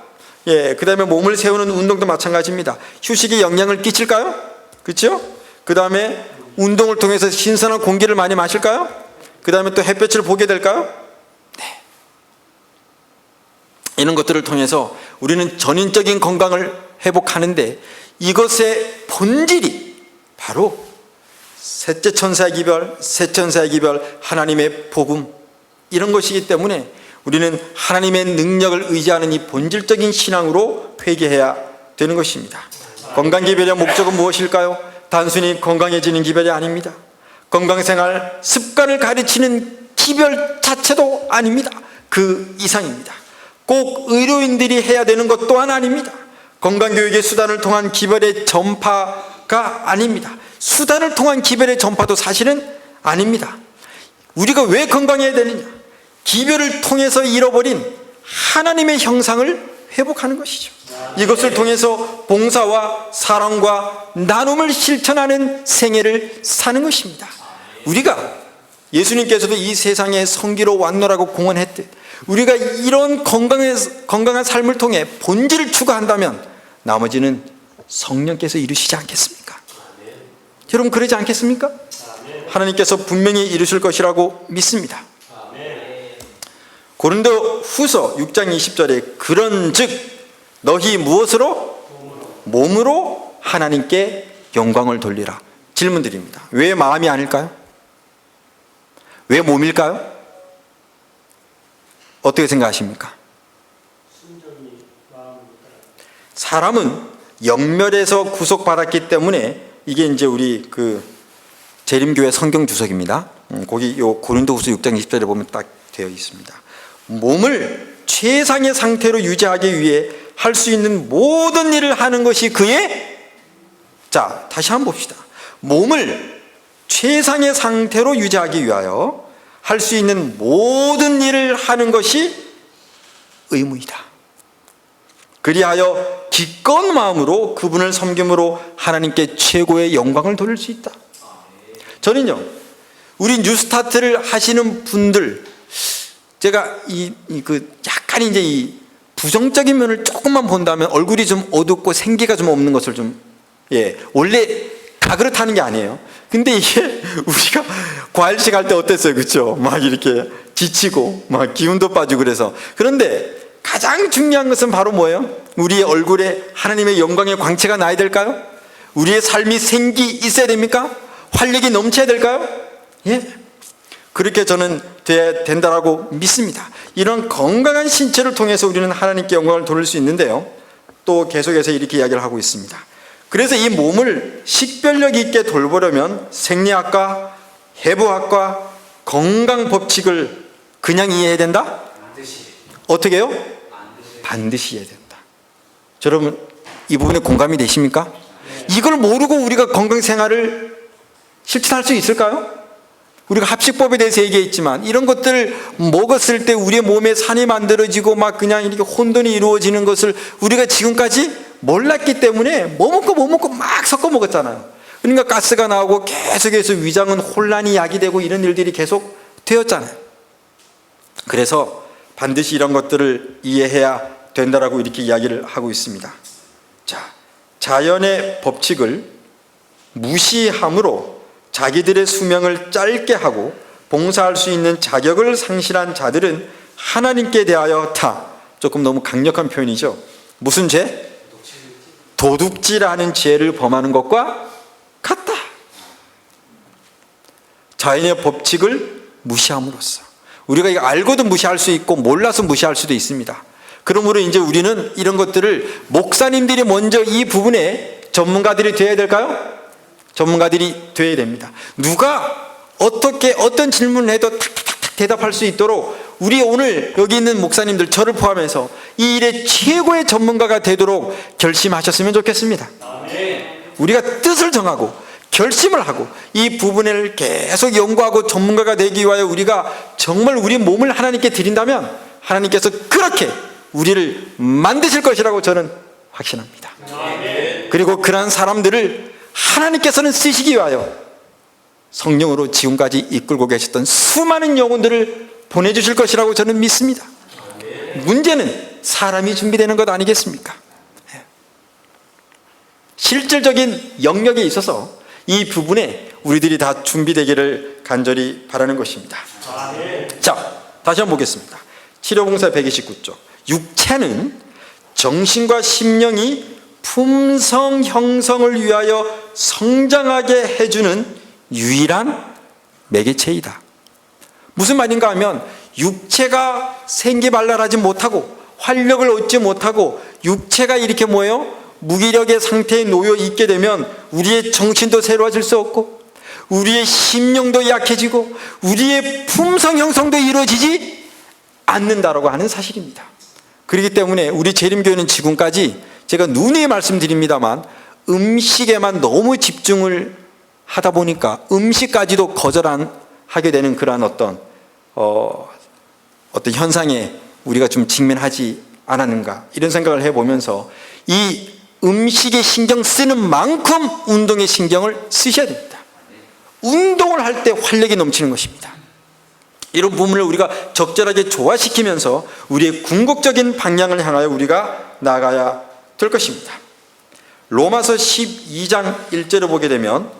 예, 그 다음에 몸을 세우는 운동도 마찬가지입니다. 휴식에 영향을 끼칠까요? 그렇죠? 그 다음에 운동을 통해서 신선한 공기를 많이 마실까요? 그 다음에 또 햇볕을 보게 될까요? 네. 이런 것들을 통해서 우리는 전인적인 건강을 회복하는데 이것의 본질이 바로 셋째 천사의 기별, 세 천사의 기별, 하나님의 복음, 이런 것이기 때문에 우리는 하나님의 능력을 의지하는 이 본질적인 신앙으로 회개해야 되는 것입니다. 건강기별의 목적은 무엇일까요? 단순히 건강해지는 기별이 아닙니다. 건강생활 습관을 가르치는 기별 자체도 아닙니다. 그 이상입니다. 꼭 의료인들이 해야 되는 것 또한 아닙니다. 건강교육의 수단을 통한 기별의 전파가 아닙니다. 수단을 통한 기별의 전파도 사실은 아닙니다. 우리가 왜 건강해야 되느냐? 기별을 통해서 잃어버린 하나님의 형상을 회복하는 것이죠. 이것을 통해서 봉사와 사랑과 나눔을 실천하는 생애를 사는 것입니다. 우리가 예수님께서도 이 세상에 성기로 왔노라고 공언했듯 우리가 이런 건강한 삶을 통해 본질을 추구한다면 나머지는 성령께서 이루시지 않겠습니까? 여러분 그러지 않겠습니까? 하나님께서 분명히 이루실 것이라고 믿습니다. 고린도 후서 6장 20절에 그런즉 너희 무엇으로? 몸으로 하나님께 영광을 돌리라. 질문 드립니다. 왜 마음이 아닐까요? 왜 몸일까요? 어떻게 생각하십니까? 사람은 영멸에서 구속받았기 때문에 이게 이제 우리 그 재림교회 성경 주석입니다. 거기 요 고린도후서 6장 20절에 보면 딱 되어 있습니다. 몸을 최상의 상태로 유지하기 위해 할 수 있는 모든 일을 하는 것이 그의, 자 다시 한번 봅시다. 몸을 최상의 상태로 유지하기 위하여 할 수 있는 모든 일을 하는 것이 의무이다. 그리하여 기꺼운 마음으로 그분을 섬김으로 하나님께 최고의 영광을 돌릴 수 있다. 저는요, 우리 뉴스타트를 하시는 분들, 제가 약간 이제 이 부정적인 면을 조금만 본다면 얼굴이 좀 어둡고 생기가 좀 없는 것을 좀, 원래 다 그렇다는 게 아니에요. 근데 이게 우리가 과일식 할 때 어땠어요? 그렇죠? 막 이렇게 지치고 막 기운도 빠지고 그래서. 그런데 가장 중요한 것은 바로 뭐예요? 우리의 얼굴에 하나님의 영광의 광채가 나야 될까요? 우리의 삶이 생기 있어야 됩니까? 활력이 넘쳐야 될까요? 예. 그렇게 저는 돼야 된다라고 믿습니다. 이런 건강한 신체를 통해서 우리는 하나님께 영광을 돌릴 수 있는데요. 또 계속해서 이렇게 이야기를 하고 있습니다. 그래서 이 몸을 식별력 있게 돌보려면 생리학과, 해부학과, 건강 법칙을 그냥 이해해야 된다? 반드시. 어떻게 해요? 반드시 이해해야 된다. 여러분 이 부분에 공감이 되십니까? 이걸 모르고 우리가 건강생활을 실천할 수 있을까요? 우리가 합식법에 대해서 얘기했지만 이런 것들을 먹었을 때 우리의 몸에 산이 만들어지고 막 그냥 이렇게 혼돈이 이루어지는 것을 우리가 지금까지 몰랐기 때문에 뭐 먹고 막 섞어 먹었잖아요. 그러니까 가스가 나오고 계속해서 위장은 혼란이 야기되고 이런 일들이 계속 되었잖아요. 그래서 반드시 이런 것들을 이해해야 된다라고 이렇게 이야기를 하고 있습니다. 자, 자연의 법칙을 무시함으로 자기들의 수명을 짧게 하고 봉사할 수 있는 자격을 상실한 자들은 하나님께 대하여 다, 조금 너무 강력한 표현이죠. 무슨 죄? 도둑질하는 죄를 범하는 것과 같다. 자연의 법칙을 무시함으로써, 우리가 이거 알고도 무시할 수 있고 몰라서 무시할 수도 있습니다. 그러므로 이제 우리는 이런 것들을, 목사님들이 먼저 이 부분에 전문가들이 되어야 될까요? 전문가들이 되어야 됩니다. 누가 어떻게 어떤 질문을 해도 탁탁탁 대답할 수 있도록 우리 오늘 여기 있는 목사님들, 저를 포함해서 이 일의 최고의 전문가가 되도록 결심하셨으면 좋겠습니다. 우리가 뜻을 정하고 결심을 하고 이 부분을 계속 연구하고 전문가가 되기 위하여 우리가 정말 우리 몸을 하나님께 드린다면 하나님께서 그렇게 우리를 만드실 것이라고 저는 확신합니다. 그리고 그러한 사람들을 하나님께서는 쓰시기 위하여 성령으로 지금까지 이끌고 계셨던 수많은 영혼들을 보내주실 것이라고 저는 믿습니다. 문제는 사람이 준비되는 것 아니겠습니까? 실질적인 영역에 있어서 이 부분에 우리들이 다 준비되기를 간절히 바라는 것입니다. 자, 다시 한번 보겠습니다. 치료봉사 129쪽. 육체는 정신과 심령이 품성 형성을 위하여 성장하게 해주는 유일한 매개체이다. 무슨 말인가 하면, 육체가 생기발랄하지 못하고 활력을 얻지 못하고 육체가 이렇게 뭐예요? 무기력의 상태에 놓여 있게 되면 우리의 정신도 새로워질 수 없고 우리의 심령도 약해지고 우리의 품성 형성도 이루어지지 않는다라고 하는 사실입니다. 그렇기 때문에 우리 재림교회는 지금까지 제가 누누이 말씀드립니다만 음식에만 너무 집중을 하다 보니까 음식까지도 거절하게 되는 그러한 어떤 현상에 우리가 좀 직면하지 않았는가, 이런 생각을 해보면서 이 음식에 신경 쓰는 만큼 운동에 신경을 쓰셔야 됩니다. 운동을 할 때 활력이 넘치는 것입니다. 이런 부분을 우리가 적절하게 조화시키면서 우리의 궁극적인 방향을 향하여 우리가 나아가야 될 것입니다. 로마서 12장 1절을 보게 되면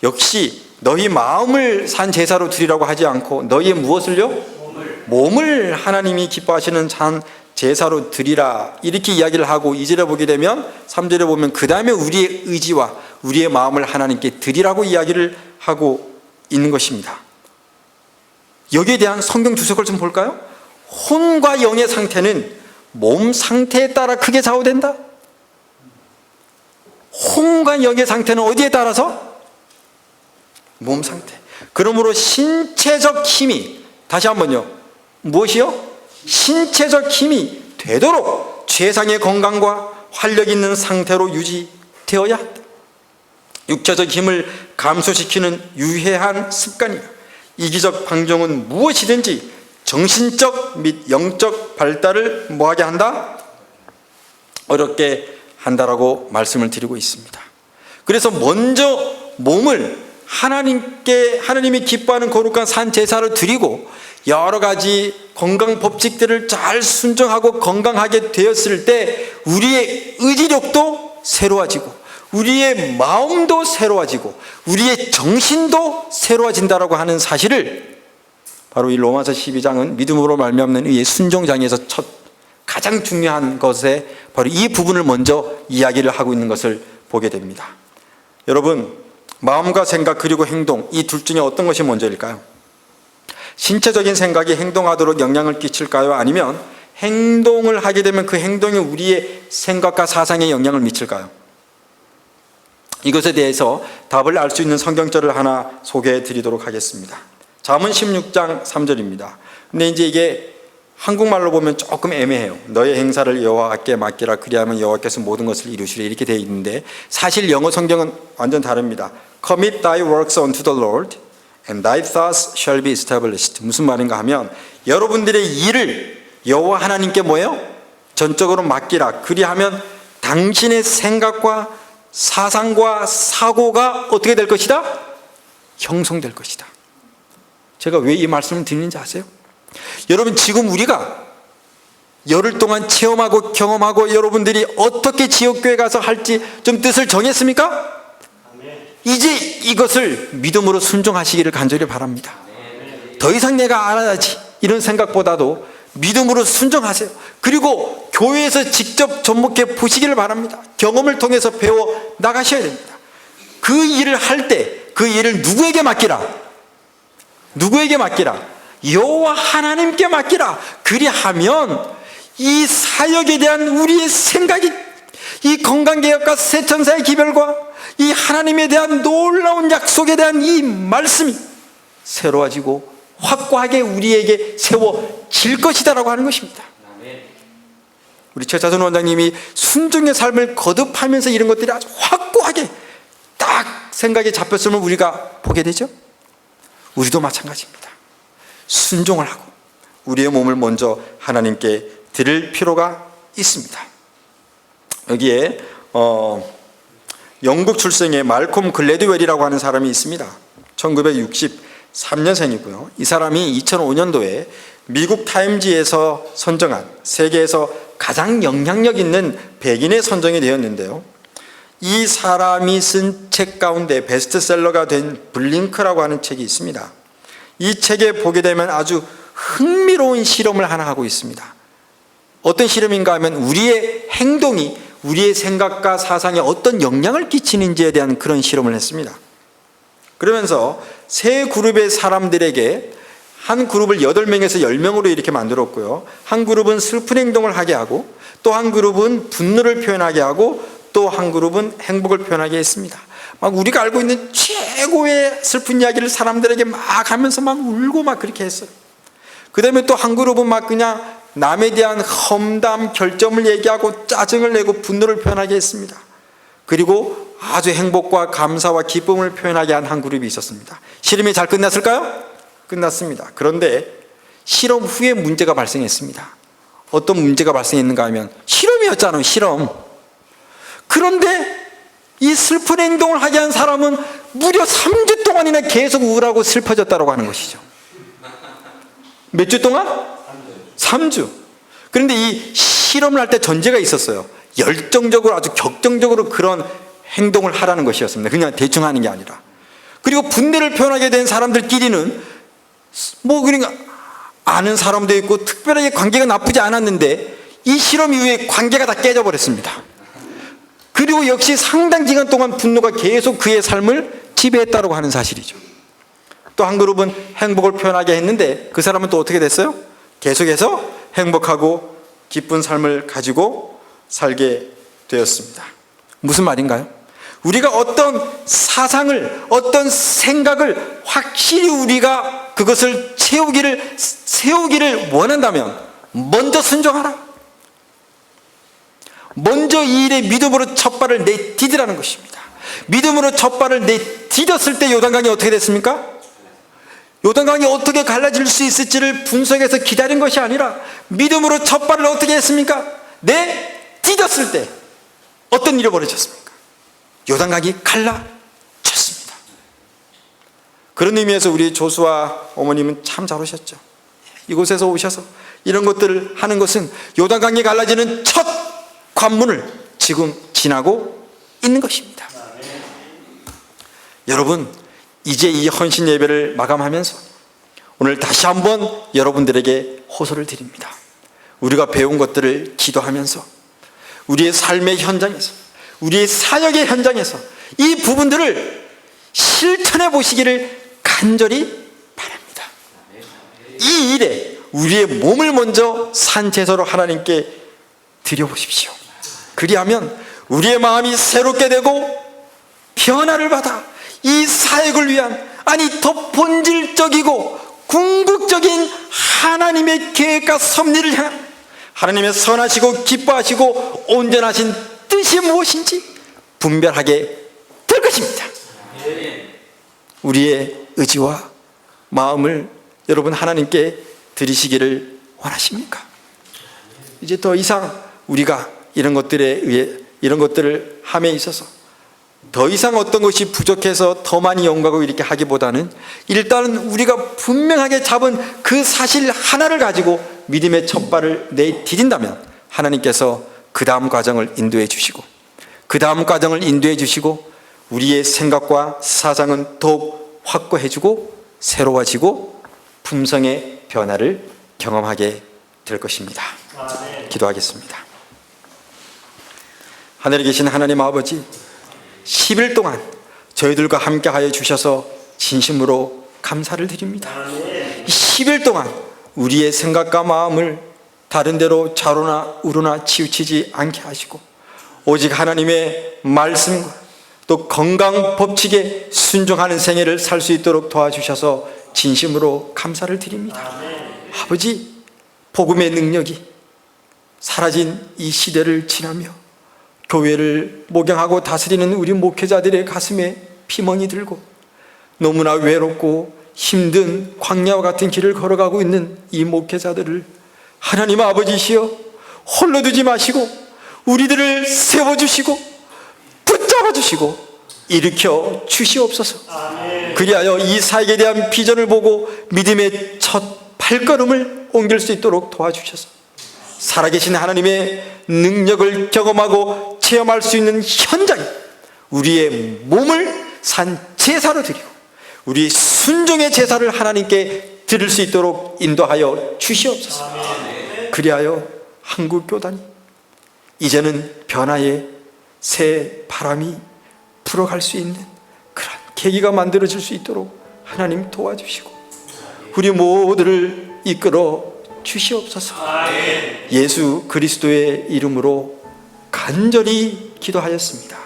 역시 너희 마음을 산 제사로 드리라고 하지 않고 너희의 무엇을요? 몸을 하나님이 기뻐하시는 산 제사로 드리라, 이렇게 이야기를 하고 2절에 보게 되면 3절에 보면 그 다음에 우리의 의지와 우리의 마음을 하나님께 드리라고 이야기를 하고 있는 것입니다. 여기에 대한 성경 주석을 좀 볼까요? 혼과 영의 상태는 몸 상태에 따라 크게 좌우된다. 혼과 영의 상태는 어디에 따라서? 몸 상태. 그러므로 신체적 힘이, 다시 한번요, 무엇이요? 신체적 힘이 되도록 최상의 건강과 활력 있는 상태로 유지되어야 한다. 육체적 힘을 감소시키는 유해한 습관이다. 이기적 방종은 무엇이든지 정신적 및 영적 발달을 뭐하게 한다? 어렵게 한다라고 말씀을 드리고 있습니다. 그래서 먼저 몸을 하나님이 기뻐하는 거룩한 산 제사를 드리고 여러 가지 건강 법칙들을 잘 순종하고 건강하게 되었을 때 우리의 의지력도 새로워지고 우리의 마음도 새로워지고 우리의 정신도 새로워진다라고 하는 사실을 바로 이 로마서 12장은 믿음으로 말미암는 의의 순종장에서 가장 중요한 것에 바로 이 부분을 먼저 이야기를 하고 있는 것을 보게 됩니다. 여러분, 마음과 생각 그리고 행동, 이 둘 중에 어떤 것이 먼저일까요? 신체적인 생각이 행동하도록 영향을 끼칠까요? 아니면 행동을 하게 되면 그 행동이 우리의 생각과 사상에 영향을 미칠까요? 이것에 대해서 답을 알 수 있는 성경절을 하나 소개해 드리도록 하겠습니다. 잠언 16장 3절입니다. 근데 이제 이게 한국말로 보면 조금 애매해요. 너의 행사를 여호와께 맡기라, 그리하면 여호와께서 모든 것을 이루시리, 이렇게 되어 있는데 사실 영어 성경은 완전 다릅니다. Commit thy works unto the Lord and thy thoughts shall be established. 무슨 말인가 하면 여러분들의 일을 여호와 하나님께 뭐예요? 전적으로 맡기라, 그리하면 당신의 생각과 사상과 사고가 어떻게 될 것이다? 형성될 것이다. 제가 왜 이 말씀을 드리는지 아세요? 여러분, 지금 우리가 열흘 동안 체험하고 경험하고 여러분들이 어떻게 지옥교회 가서 할지 좀 뜻을 정했습니까? 이제 이것을 믿음으로 순종하시기를 간절히 바랍니다. 더 이상 내가 알아야지 이런 생각보다도 믿음으로 순종하세요. 그리고 교회에서 직접 접목해 보시기를 바랍니다. 경험을 통해서 배워 나가셔야 됩니다. 그 일을 할 때 그 일을 누구에게 맡기라? 누구에게 맡기라? 여호와 하나님께 맡기라. 그리하면 이 사역에 대한 우리의 생각이, 이 건강개혁과 새천사의 기별과 이 하나님에 대한 놀라운 약속에 대한 이 말씀이 새로워지고 확고하게 우리에게 세워질 것이다라고 하는 것입니다. 우리 최차선 원장님이 순종의 삶을 거듭하면서 이런 것들이 아주 확고하게 딱 생각이 잡혔음을 우리가 보게 되죠. 우리도 마찬가지입니다. 순종을 하고 우리의 몸을 먼저 하나님께 드릴 필요가 있습니다. 여기에 영국 출생의 말콤 글래드웰이라고 하는 사람이 있습니다. 1963년생이고요. 이 사람이 2005년도에 미국 타임지에서 선정한 세계에서 가장 영향력 있는 100인에 선정이 되었는데요. 이 사람이 쓴 책 가운데 베스트셀러가 된 블링크라고 하는 책이 있습니다. 이 책에 보게 되면 아주 흥미로운 실험을 하나 하고 있습니다. 어떤 실험인가 하면 우리의 행동이 우리의 생각과 사상에 어떤 영향을 끼치는지에 대한 그런 실험을 했습니다. 그러면서 세 그룹의 사람들에게 한 그룹을 8명에서 10명으로 이렇게 만들었고요. 한 그룹은 슬픈 행동을 하게 하고 또 한 그룹은 분노를 표현하게 하고 또 한 그룹은 행복을 표현하게 했습니다. 막 우리가 알고 있는 최고의 슬픈 이야기를 사람들에게 막 하면서 막 울고 막 그렇게 했어요. 그 다음에 또 한 그룹은 막 그냥 남에 대한 험담, 결점을 얘기하고 짜증을 내고 분노를 표현하게 했습니다. 그리고 아주 행복과 감사와 기쁨을 표현하게 한 한 그룹이 있었습니다. 실험이 잘 끝났을까요? 끝났습니다. 그런데 실험 후에 문제가 발생했습니다. 어떤 문제가 발생했는가 하면 실험이었잖아요. 실험. 그런데 이 슬픈 행동을 하게 한 사람은 무려 3주 동안이나 계속 우울하고 슬퍼졌다고 하는 것이죠. 몇 주 동안? 3주. 그런데 이 실험을 할 때 전제가 있었어요. 열정적으로 아주 격정적으로 그런 행동을 하라는 것이었습니다. 그냥 대충 하는 게 아니라. 그리고 분노를 표현하게 된 사람들끼리는 뭐 그러니까 아는 사람도 있고 특별하게 관계가 나쁘지 않았는데 이 실험 이후에 관계가 다 깨져버렸습니다. 그리고 역시 상당 기간 동안 분노가 계속 그의 삶을 지배했다고 하는 사실이죠. 또 한 그룹은 행복을 표현하게 했는데 그 사람은 또 어떻게 됐어요? 계속해서 행복하고 기쁜 삶을 가지고 살게 되었습니다. 무슨 말인가요? 우리가 어떤 사상을, 어떤 생각을 확실히 우리가 그것을 세우기를 원한다면 먼저 순종하라. 먼저 이 일에 믿음으로 첫 발을 내디디라는 것입니다. 믿음으로 첫 발을 내디뎠을 때 요단강이 어떻게 됐습니까? 요단강이 어떻게 갈라질 수 있을지를 분석해서 기다린 것이 아니라 믿음으로 첫 발을 어떻게 했습니까? 내디뎠을 때 어떤 일이 벌어졌습니까? 요단강이 갈라졌습니다. 그런 의미에서 우리 조수아 어머님은 참 잘 오셨죠. 이곳에서 오셔서 이런 것들을 하는 것은 요단강이 갈라지는 첫 관문을 지금 지나고 있는 것입니다. 여러분, 이제 이 헌신 예배를 마감하면서 오늘 다시 한번 여러분들에게 호소를 드립니다. 우리가 배운 것들을 기도하면서 우리의 삶의 현장에서, 우리의 사역의 현장에서 이 부분들을 실천해 보시기를 간절히 바랍니다. 이 일에 우리의 몸을 먼저 산제사로 하나님께 드려보십시오. 그리하면 우리의 마음이 새롭게 되고 변화를 받아 이 사역을 위한, 아니 더 본질적이고 궁극적인 하나님의 계획과 섭리를 향한 하나님의 선하시고 기뻐하시고 온전하신 뜻이 무엇인지 분별하게 될 것입니다. 우리의 의지와 마음을 여러분 하나님께 드리시기를 원하십니까? 이제 더 이상 우리가 이런 것들을 함에 있어서 더 이상 어떤 것이 부족해서 더 많이 연구하고 이렇게 하기보다는 일단은 우리가 분명하게 잡은 그 사실 하나를 가지고 믿음의 첫 발을 내디딘다면 하나님께서 그 다음 과정을 인도해 주시고 우리의 생각과 사상은 더욱 확고해지고 새로워지고 품성의 변화를 경험하게 될 것입니다. 기도하겠습니다. 하늘에 계신 하나님 아버지, 10일 동안 저희들과 함께하여 주셔서 진심으로 감사를 드립니다. 10일 동안 우리의 생각과 마음을 다른 데로 좌로나 우로나 치우치지 않게 하시고 오직 하나님의 말씀과 또 건강 법칙에 순종하는 생애를 살 수 있도록 도와주셔서 진심으로 감사를 드립니다. 아버지, 복음의 능력이 사라진 이 시대를 지나며 교회를 목양하고 다스리는 우리 목회자들의 가슴에 피멍이 들고 너무나 외롭고 힘든 광야와 같은 길을 걸어가고 있는 이 목회자들을 하나님 아버지시여 홀로 두지 마시고 우리들을 세워주시고 붙잡아주시고 일으켜 주시옵소서. 그리하여 이 사역에 대한 비전을 보고 믿음의 첫 발걸음을 옮길 수 있도록 도와주셔서 살아계신 하나님의 능력을 경험하고 체험할 수 있는 현장에 우리의 몸을 산 제사로 드리고 우리 순종의 제사를 하나님께 드릴 수 있도록 인도하여 주시옵소서. 그리하여 한국교단이 이제는 변화의 새 바람이 불어갈 수 있는 그런 계기가 만들어질 수 있도록 하나님 도와주시고 우리 모두를 이끌어 주시옵소서. 예수 그리스도의 이름으로 간절히 기도하였습니다.